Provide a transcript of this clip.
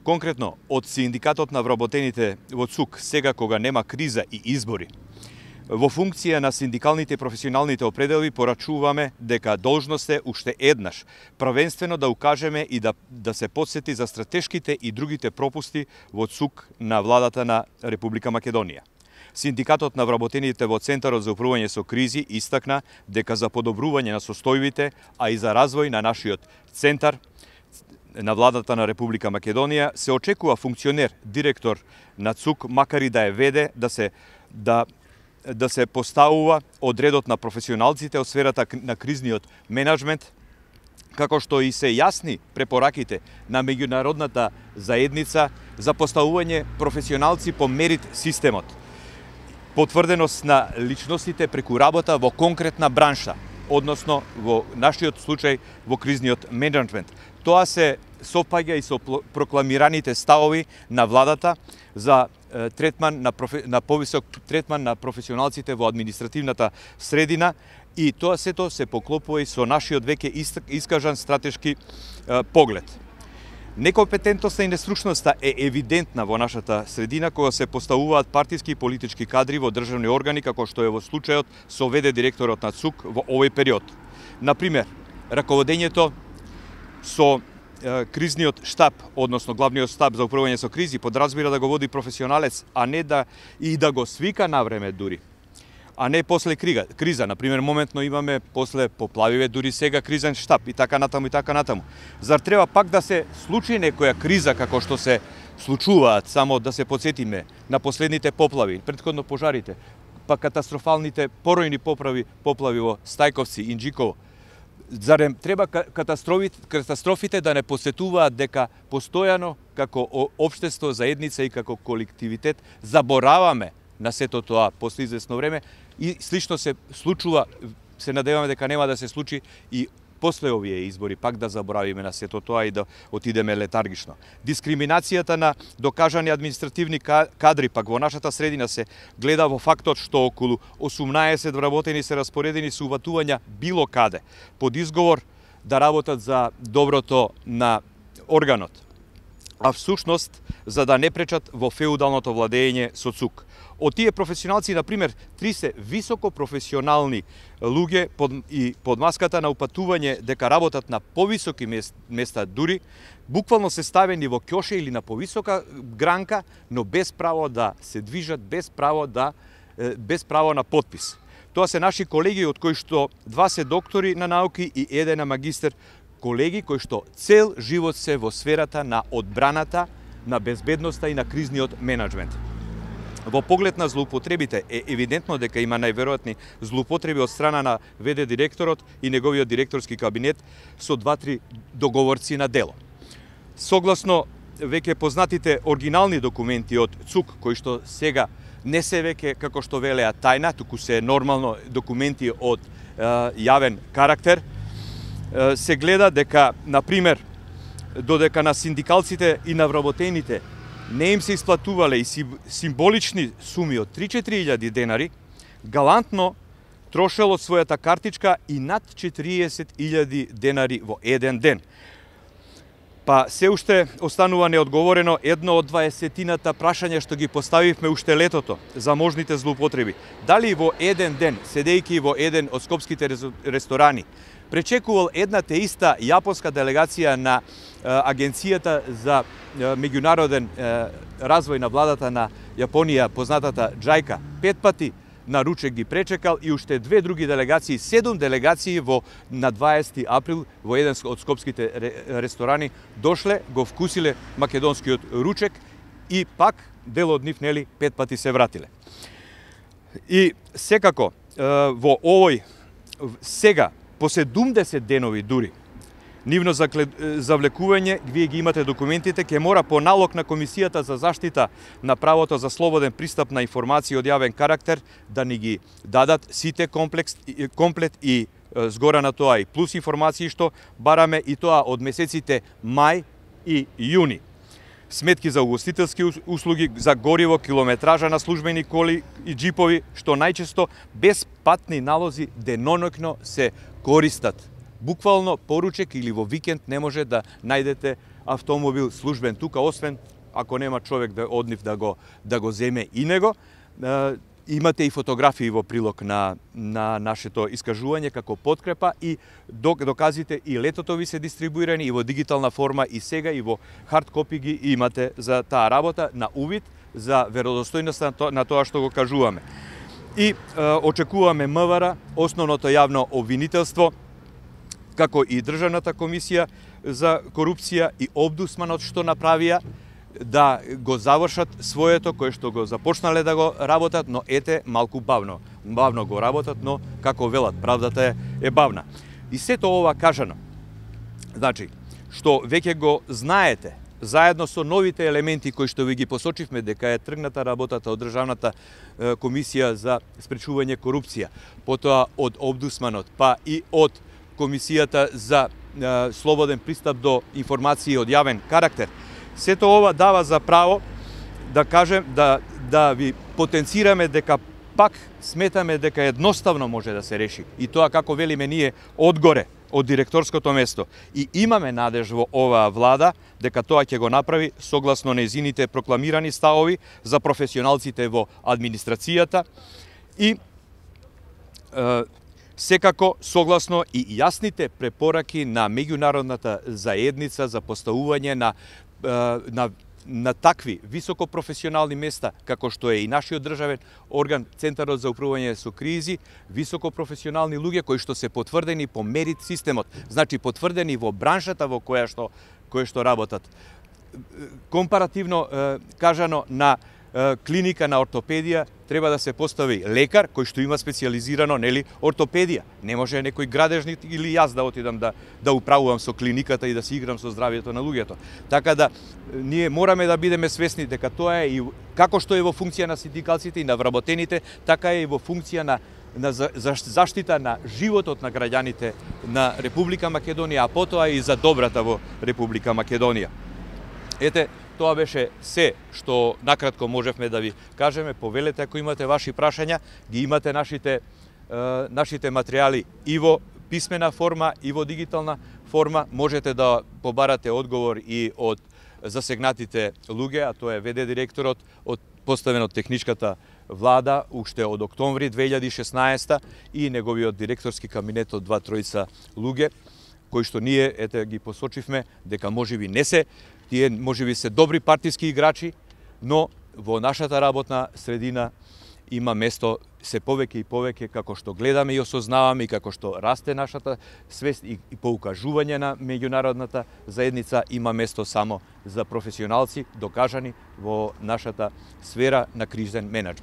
Конкретно, од Синдикатот на вработените во ЦУК, сега кога нема криза и избори, во функција на синдикалните и професионалните определби порачуваме дека должност е уште еднаш првенствено да укажеме и да се подсети за стратешките и другите пропусти во ЦУК на владата на Република Македонија. Синдикатот на вработените во Центарот за управување со кризи истакна дека за подобрување на состојбите, а и за развој на нашиот центар на владата на Република Македонија се очекува функционер, директор на ЦУК, макар и да е веде, да се поставува од редот на професионалците од сферата на кризниот менеджмент, како што и се јасни препораките на меѓународната заедница за поставување професионалци по мерит системот, потврденост на личностите преку работа во конкретна бранша, односно во нашиот случај во кризниот менеджмент. Тоа се совпаѓа и со прокламираните ставови на владата за третман на повисок третман на професионалците во административната средина, и тоа сето се поклопува и со нашиот веќе искажан стратешки поглед. Некомпетентноста и нестручноста е евидентна во нашата средина кога се поставуваат партиски и политички кадри во државни органи, како што е во случајот со ВД директорот на ЦУК во овој период. Например, раководењето со кризниот штаб, односно главниот штаб за управување со кризи, подразбира да го води професионалец, а не да го свика навреме дури, а не после криза. Например, моментно имаме после поплавиве дури сега кризен штаб и така натаму и така натаму. Зар треба пак да се случи некоја криза како што се случуваат, само да се подсетиме на последните поплави, претходно пожарите, па катастрофалните поројни поплави во Стајковци, Инџиково? Зарем треба катастрофите да не посетуваат дека постојано како општество, заедница и како колективитет забораваме на сето тоа после известно време, и слично се случува, се надеваме дека нема да се случи и после овие избори, пак да заборавиме на сето тоа и да отидеме летаргично. Дискриминацијата на докажани административни кадри пак во нашата средина се гледа во фактот што околу 18 вработени се распоредени со уватувања било каде, под изговор да работат за доброто на органот, а всушност за да не пречат во феудалното владење со ЦУК. Од тие професионалци, например, 30 високо професионални луѓе под маската на упатување дека работат на повисоки места дури, буквално се ставени во ќоше или на повисока гранка, но без право да се движат, без право на подпис. Тоа се наши колеги, од кои што 2 се доктори на науки и 1 на магистер, колеги кои што цел живот се во сферата на одбраната, на безбедноста и на кризниот менеджмент. Во поглед на злоупотребите е евидентно дека има најверојатни злоупотреби од страна на ВД директорот и неговиот директорски кабинет со 2-3 договорци на дело. Согласно веќе познатите оригинални документи од ЦУК, кои што сега не се веќе, како што велеа, тајна, туку се нормално документи од јавен карактер, се гледа дека, например, додека на синдикалците и на вработените не им се исплатувале и символични суми од 3-4 денари, галантно трошел од својата картичка и над 40.000 денари во еден ден. Па се уште останува неодговорено едно од 20-тината прашања што ги поставивме уште летото за можните злоупотреби. Дали во еден ден, седејќи во еден од скопските ресторани, пречекувал една те иста јапонска делегација на Агенцијата за меѓународен развој на владата на Јапонија, познатата JICA, 5 пати на ручек ги пречекал, и уште 2 други делегации, 7 делегации на 20 април во еден од скопските ресторани дошле, го вкусиле македонскиот ручек и пак дел од нив, нели, 5 пати се вратиле. И секако во овој сега по 70 денови дури нивно завлекување, вие ги имате документите, ќе мора по налог на Комисијата за заштита на правото за слободен пристап на информации од јавен карактер да ни ги дадат сите комплет и згора на тоа и плюс информации што бараме, и тоа од месеците мај и јуни. Сметки за угостителски услуги, за гориво, километража на службени коли и джипови, што најчесто без патни налози деноноќно се користат. Буквално поручек или во викенд не може да најдете автомобил службен тука, освен ако нема човек од нив да го земе и него. Имате и фотографии во прилог на нашето искажување како подкрепа и доказите и летото ви се дистрибуирани и во дигитална форма и сега и во хард копи ги имате за таа работа на увид за веродостојноста на тоа што го кажуваме. И очекуваме МВР, основното јавно обвинителство, како и Државната комисија за корупција и Омбудсманот што направија, да го завршат своето кое што го започнале да го работат, но ете малку бавно. Бавно го работат, но како велат, правдата е бавна. И сето ова кажано, значи, што веќе го знаете, заедно со новите елементи кои што ви ги посочивме дека е тргната работата од Државната комисија за спречување корупција, потоа од Омбудсманот, па и од Комисијата за слободен пристап до информации од јавен карактер. Сето ова дава за право да кажем, да ви потенцираме дека пак сметаме дека едноставно може да се реши. И тоа, како велиме ние, одгоре, од директорското место. И имаме надеж во оваа влада дека тоа ќе го направи согласно нејзините прокламирани ставови за професионалците во администрацијата и секако согласно и јасните препораки на меѓународната заедница за поставување на такви високопрофесионални места, како што е и нашиот државен орган, Центарот за управување со кризи, високопрофесионални луѓе кои што се потврдени по мерит системот, значи потврдени во браншата во која што работат. Компаративно кажано, на клиника на ортопедија треба да се постави лекар кој што има специјализирано, нели, ортопедија. Не може некој градежник или јас да отидам да управувам со клиниката и да си играм со здравието на луѓето. Така да ние мораме да бидеме свесни дека тоа е и како што е во функција на синдикалците и на вработените, така е и во функција на заштита на животот на граѓаните на Република Македонија, а потоа и за добрата во Република Македонија. Ете, тоа беше се што накратко можевме да ви кажеме. Повелете ако имате ваши прашања, ги имате нашите материјали и во писмена форма и во дигитална форма. Можете да побарате одговор и од засегнатите луѓе, а тоа е ВД директорот поставен од техничката влада уште од октомври 2016 и неговиот директорски кабинет од 2-3 луѓе, кои што ние ги посочивме дека можеби не се, тие можеби се добри партиски играчи, но во нашата работна средина има место се повеќе и повеќе, како што гледаме и осознаваме и како што расте нашата свест и по укажување на меѓународната заедница, има место само за професионалци докажани во нашата сфера на кризен менеджмент.